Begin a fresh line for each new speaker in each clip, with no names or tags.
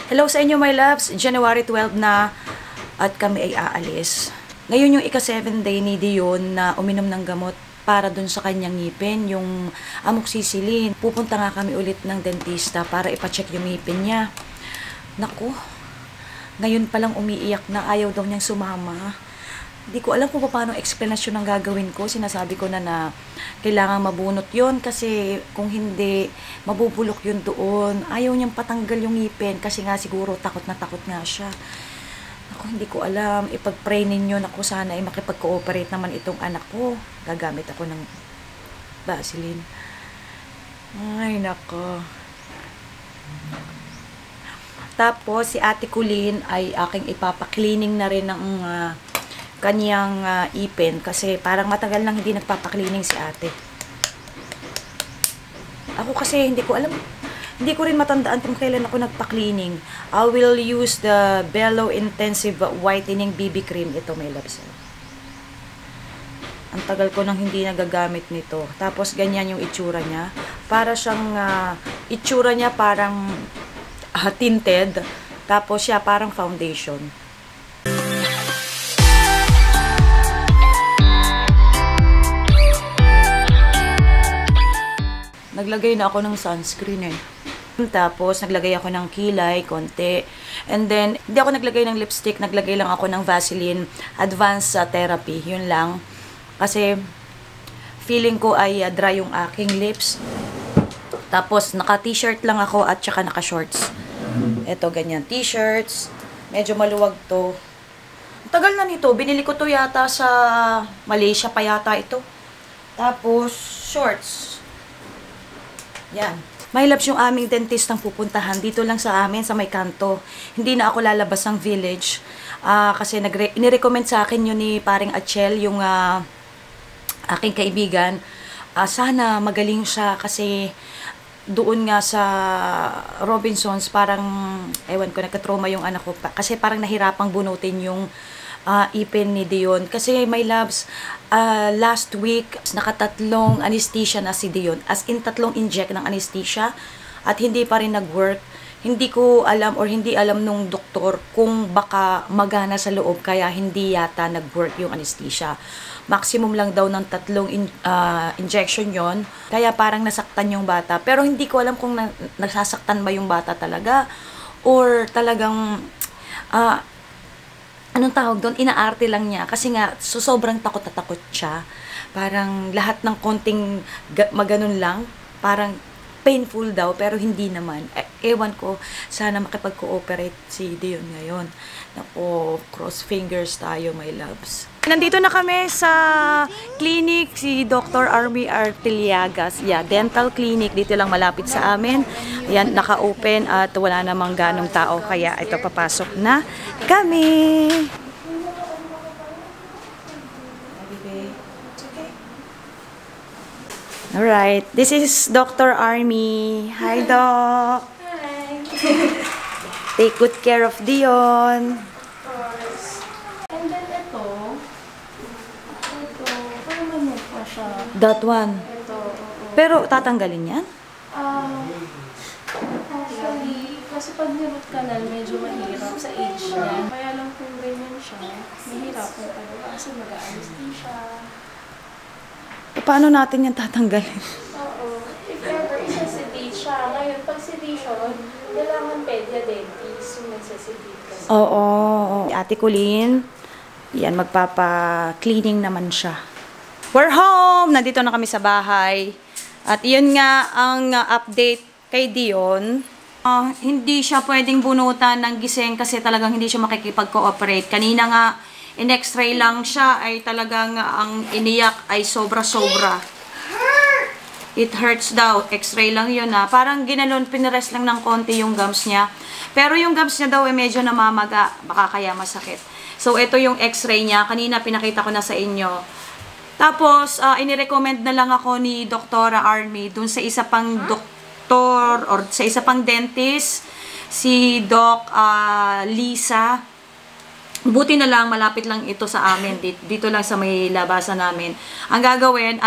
Hello sa inyo, my loves. January 12 na at kami ay aalis. Ngayon yung ika-7 day ni Dion na uminom ng gamot para dun sa kanyang ngipin, yung amoxicillin. Pupunta nga kami ulit ng dentista para ipacheck yung ngipin niya. Naku, ngayon palang umiiyak na, ayaw daw niyang sumama. Hindi ko alam kung paano explanation ang gagawin ko. Sinasabi ko na kailangan mabunot yon kasi kung hindi, mabubulok yun doon. Ayaw niyang patanggal yung ngipin kasi nga siguro takot na takot nga siya. Ako, hindi ko alam. Ipag-pray ninyo. Naku, sana ay makipag-cooperate naman itong anak ko. Gagamit ako ng Vaseline. Ay, nako. Tapos, si Ate Colleen ay aking ipapa-cleaning na rin ng kanyang ipin kasi parang matagal nang hindi nagpapa-cleaning si ate. Ako kasi hindi ko alam, hindi ko rin matandaan kung kailan ako nagpa-cleaning. I will use the Bello Intensive Whitening BB Cream. Ito, may loves. Ang tagal ko nang hindi nagagamit nito. Tapos ganyan yung itsura niya. Para siyang itsura niya parang tinted. Tapos siya parang foundation. Naglagay na ako ng sunscreen eh. Tapos, naglagay ako ng kilay, konti. And then, hindi ako naglagay ng lipstick. Naglagay lang ako ng Vaseline Advanced Therapy. Yun lang. Kasi, feeling ko ay dry yung aking lips. Tapos, naka-t-shirt lang ako at saka naka-shorts. Ito, ganyan. T-shirts. Medyo maluwag to. Tagal na nito. Binili ko to yata sa Malaysia pa yata ito. Tapos, shorts. Yan. My loves, yung aming dentist ang pupuntahan dito lang sa amin, sa may kanto. Hindi na ako lalabas ng village. Kasi inirecommend sa akin yun ni paring Achel, yung aking kaibigan. Sana magaling siya kasi doon nga sa Robinsons, parang, ewan ko, nagka-trauma yung anak ko. Kasi parang nahirapang bunutin yung ipin ni Dion. Kasi my loves, last week, nakatatlong anesthesia na si Dion. As in, 3 inject ng anesthesia at hindi pa rin nag-work. Hindi ko alam or hindi alam nung doktor kung baka magana sa loob kaya hindi yata nag-work yung anesthesia. Maximum lang daw ng 3 injection yon. Kaya parang nasaktan yung bata. Pero hindi ko alam kung nasasaktan ba yung bata talaga or talagang anong tawag doon, inaarte lang niya. Kasi nga, sobrang takot na takot siya. Parang lahat ng konting maganon lang, parang painful daw, pero hindi naman. Ewan ko, sana makipag-cooperate si Dion ngayon. Naku, cross fingers tayo, my loves. Nandito na kami sa clinic, si Dr. Army Artiliagas. Yeah, dental clinic. Dito lang malapit sa amin. Ayan, naka-open at wala namang ganong tao. Kaya ito, papasok na kami. Alright, this is Dr. Army. Hi, Doc.
Hi.
Take good care of Dion.
Of course. And then ito, parang may pa siya.
That one.
Ito,
Pero tatanggalin yan?
actually, kasi pag ni-root canal, medyo mahirap sa age niya. Kaya lang kung ganyan siya, mahirap po talaga kasi mag-anesthesia.
Paano natin yan tatanggalin?
Oo. If ever, isa-sedate siya. Ngayon, pag sedation, kailangan pedia-dentist yung nagsasedate kasi.
Oo. Ate Colleen, yan, magpapa-cleaning naman siya. We're home! Nandito na kami sa bahay. At yun nga ang update kay Dion. Hindi siya pwedeng bunutan ng gising kasi talagang hindi siya makikipag-cooperate. Kanina nga, in-x-ray lang siya ay talagang ang iniyak ay sobra-sobra. It hurts daw. X-ray lang yun ha. Parang ginalon, pinarest lang ng konti yung gums niya. Pero yung gums niya daw ay medyo namamaga. Baka kaya masakit. So, ito yung x-ray niya. Kanina pinakita ko na sa inyo. Tapos, inirecommend na lang ako ni Dr. Army dun sa isa pang doktor or sa isa pang dentist, si Doc Lisa. Buti na lang, malapit lang ito sa amin. Dito lang sa may labasan namin. Ang gagawin,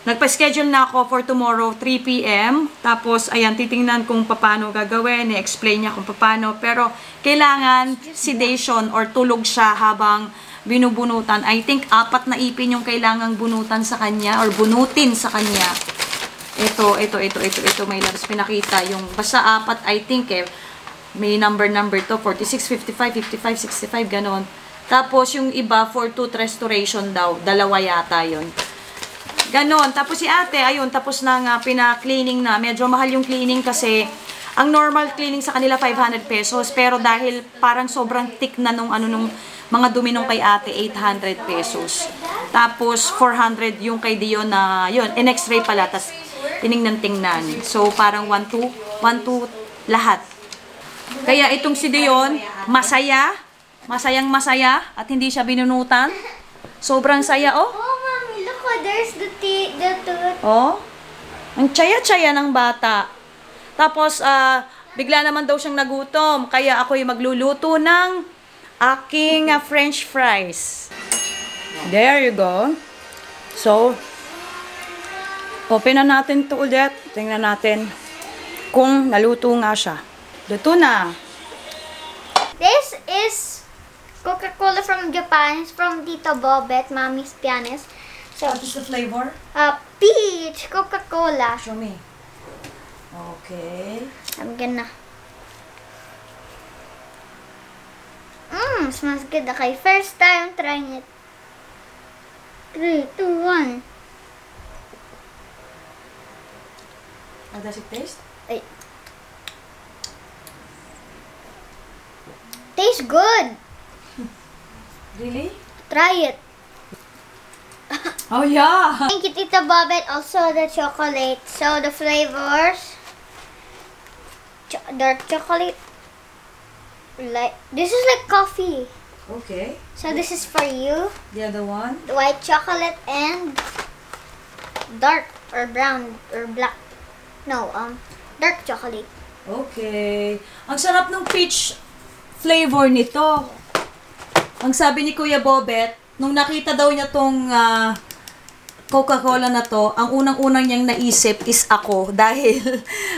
Nagpa-schedule na ako for tomorrow, 3 p.m. Tapos, ayan, titingnan kung paano gagawin. I-explain niya kung paano. Pero, kailangan sedation or tulog siya habang binubunutan. I think 4 na ipin yung kailangang bunutan sa kanya or bunutin sa kanya. Ito, may labs pinakita. Yung basta 4, I think may number to. 46, 55, 55, 65, ganon. Tapos, yung iba, for tooth restoration daw. 2 yata yun. Ganon. Tapos si ate, ayun, tapos na nga, pina-cleaning na. Medyo mahal yung cleaning kasi, ang normal cleaning sa kanila, 500 pesos. Pero dahil parang sobrang thick na nung mga dumi nung kay ate, 800 pesos. Tapos, 400 yung kay Dion na, yun, in-x-ray pala, tas tiningnan-tingnan. So, parang 1-2 lahat. Kaya itong si Dion, masayang masaya, at hindi siya binunutan. Sobrang saya, oh.
There's the tooth.
Oh, ang tsaya-tsaya ng bata. Tapos, bigla naman daw siyang nagutom. Kaya ako'y magluluto ng aking French fries. There you go. So, open na natin ito ulit. Tingnan natin kung naluto nga siya. Luto na.
This is Coca-Cola from Japan. It's from Tito Bobet, Mommy's pianist. So,
What is the flavor?
peach Coca-Cola.
Show me. Okay.
I'm gonna. Smells good. Okay, first time trying it. 3, 2, 1.
How does it taste?
Wait. Tastes good.
Really?
Try it.
Oh, yeah.
Thank you, Tita Bobet. Also, the chocolate. So, the flavors. Dark chocolate. This is like coffee.
Okay.
So, this is for you.
The other one?
The white chocolate and dark or brown or black. No, dark chocolate.
Okay. Ang sarap ng peach flavor nito. Ang sabi ni Kuya Bobet, nung nakita daw niya tong Coca-Cola na to, ang unang-unang niyang naisip is ako dahil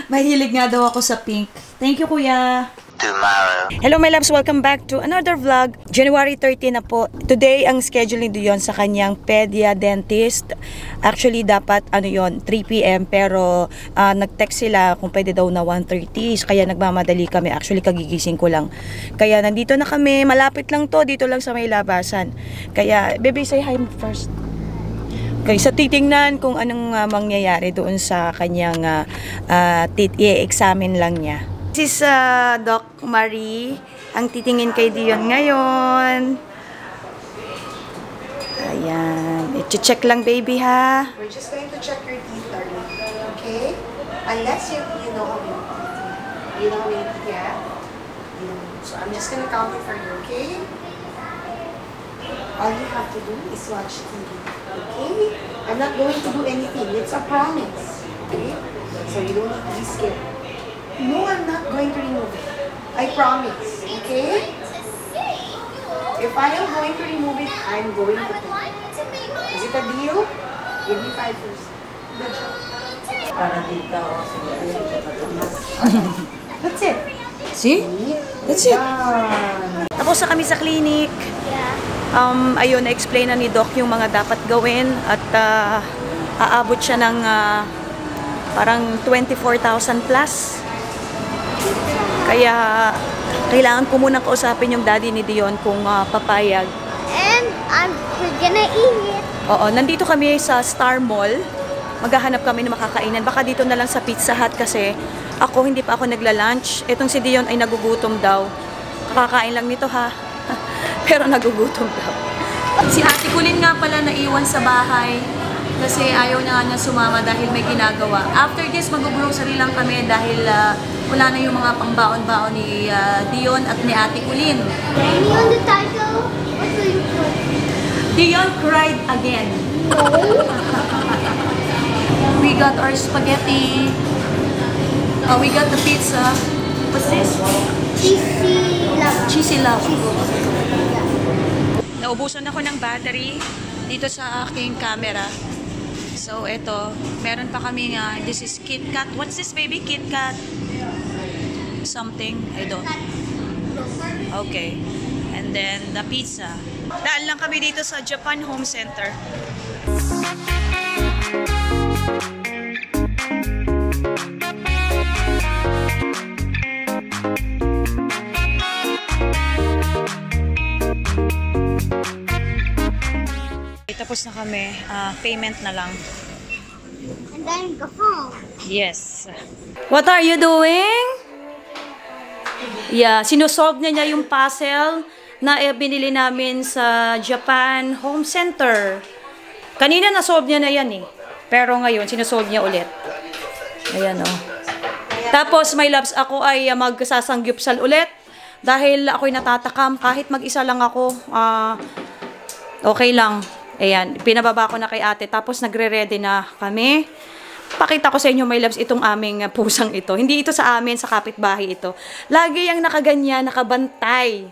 mahilig nga daw ako sa pink. Thank you, Kuya.
Tomorrow.
Hello, my loves. Welcome back to another vlog. January 30 na po. Today, ang schedule ni Dion sa kanyang pedia dentist. Actually, dapat 3 p.m. Pero nag-text sila kung pwede daw na 1:30. Kaya nagmamadali kami. Actually, kagigising ko lang. Kaya nandito na kami. Malapit lang to. Dito lang sa may labasan. Kaya, baby, say hi first. Okay, so titingnan kung anong mangyayari doon sa kanyang i-examine lang niya. This is Doc Marie, ang titingin kay Dion ngayon. Ayan, i-check lang baby ha.
We're just going to check your teeth, darling. Okay? Unless you know how many teeth. You know how many teeth you have? So I'm just going to count it for you, okay? All you have to do is watch TV. Okay? I'm not going to do anything. It's a promise. Okay? So you don't need to be scared. No, I'm not going to remove it. I promise. Okay? If I am going to remove it, I'm going to do it. Is it a deal? Give me 5%. Good job. That's it.
See? That's it.
Done.
Tapos na kami sa clinic.
Yeah.
Ayun, na-explain na ni Doc yung mga dapat gawin at aabot siya ng parang 24,000 plus. Kaya kailangan ko munang kausapin yung daddy ni Dion kung papayag.
And we're gonna eat it.
Oo, nandito kami sa Star Mall. Maghahanap kami ng makakainan. Baka dito na lang sa Pizza Hut kasi hindi pa ako nagla-lunch. Etong si Dion ay nagugutom daw. Kakakain lang nito ha. Pero nagugutom daw. Si Ate Kulin nga pala naiwan sa bahay kasi ayaw niya sumama dahil may ginagawa. After this, mag-grocery lang kami dahil wala na yung mga pangbaon-baon ni Dion at ni Ate Kulin.
Any on the title? What will you put?
Dion cried again. We got our spaghetti. We got the pizza. What's this?
Cheesy love.
Cheesy love. Naubusan ako ng battery dito sa aking camera. So, So, ito, meron pa kami nga, this is Kit Kat. What's this, baby? Kit Kat? Something? I don't. Okay. And then, the pizza. Daan lang kami dito sa Japan Home Center. Tapos na kami. Payment na lang.
And then go home.
Yes. What are you doing? Yeah, sinusolve niya yung puzzle na binili namin sa Japan Home Center. Kanina nasolve niya na yan eh. Pero ngayon, sinusolve niya ulit. Ayan oh. Tapos, my loves, ako ay magsasangyupsal ulit. Dahil ako'y natatakam. Kahit mag-isa lang ako, okay lang. Ayan, pinababa ko na kay ate. Tapos nagre-ready na kami. Pakita ko sa inyo, my loves, itong aming pusang ito. Hindi ito sa amin, sa kapitbahay ito. Lagi yung nakaganyan, nakabantay.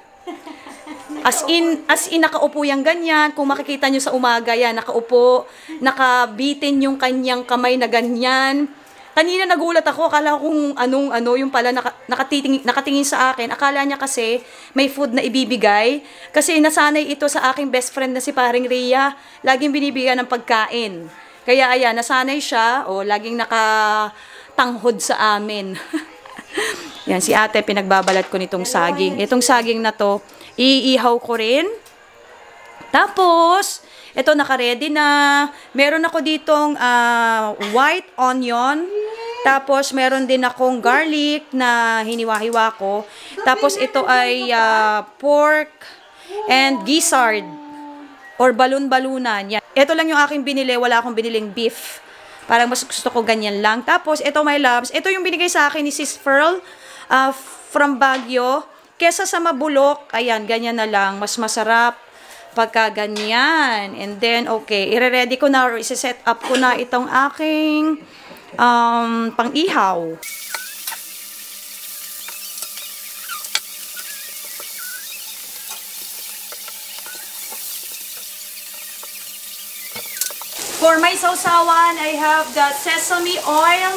As in nakaupo yung ganyan. Kung makikita nyo sa umaga, yan, nakaupo. Nakabitin yung kanyang kamay na ganyan. Kanina nagulat ako, akala ko kung yung pala nakatingin sa akin. Akala niya kasi may food na ibibigay. Kasi nasanay ito sa aking best friend na si Paring Rhea. Laging binibigyan ng pagkain. Kaya ayan, nasanay siya. Laging nakatanghod sa amin. Yan, si ate, pinagbabalat ko nitong saging. Itong saging na to, iihaw ko rin. Tapos, ito naka-ready na. Meron ako ditong white onion. Tapos, meron din akong garlic na hiniwa-hiwa ko. Tapos, ito ay pork and gizzard or balon-balunan. Yan. Ito lang yung aking binili. Wala akong biniling beef. Parang mas gusto ko ganyan lang. Tapos, ito my loves. Ito yung binigay sa akin ni Sis Pearl from Baguio. Kesa sa mabulok, ayan, ganyan na lang. Mas masarap pagka ganyan. And then, okay, ire-ready ko na or isi-set up ko na itong aking pang-ihaw. For my sausawan, I have the sesame oil.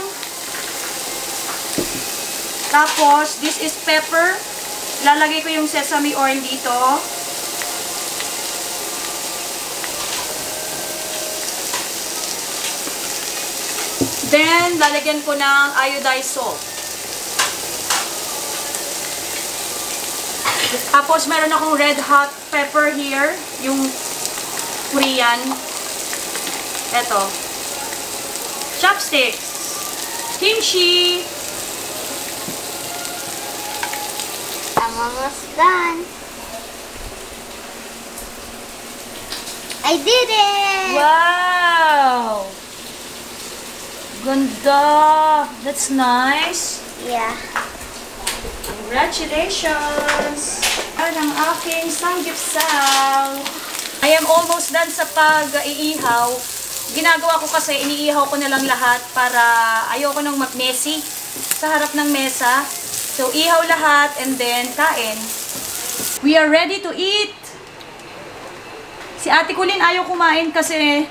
Tapos, this is pepper. Lalagay ko yung sesame oil dito. Then, lalagyan ko ng iodized salt. Tapos, meron akong red hot pepper here. Yung Korean. Eto. Chopsticks. Kimchi.
I'm almost done. I did it!
Wow! Ganda! That's nice.
Yeah.
Congratulations! Ang aking samgyupsal. I am almost done sa pag-iihaw. Ginagawa ko kasi, iniihaw ko na lang lahat para ayoko nang mag-messy sa harap ng mesa. So, ihaw lahat and then kain. We are ready to eat! Si Ate Kulin ayaw kumain kasi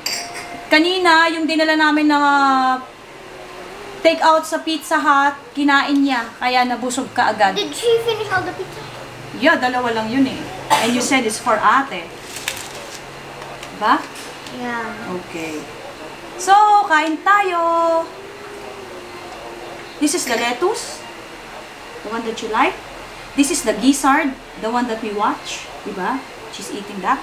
kanina yung dinala namin na take out sa Pizza Hut, kinain niya. Kaya nabusog ka agad.
Did she finish all the pizza?
Yeah, dalawa lang yun eh. And you said it's for ate. Diba?
Yeah.
Okay. So, kain tayo. This is the lettuce. The one that you like. This is the gizzard. The one that we watch. Diba? She's eating that.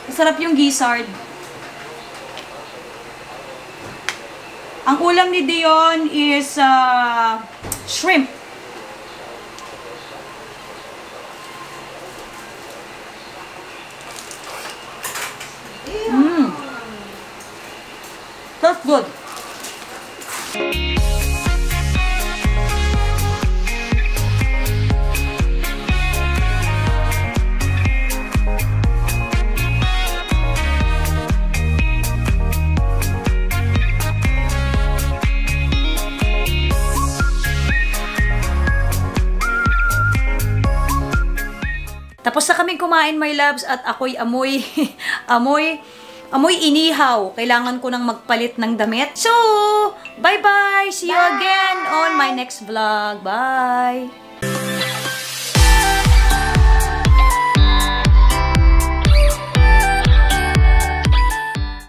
Masarap yung gizzard. Ang ulam ni Dion is shrimp. That's good. Tapos na kaming kumain, my loves, at ako'y amoy inihaw. Kailangan ko nang magpalit ng damit. So, bye-bye! See you again on my next vlog. Bye!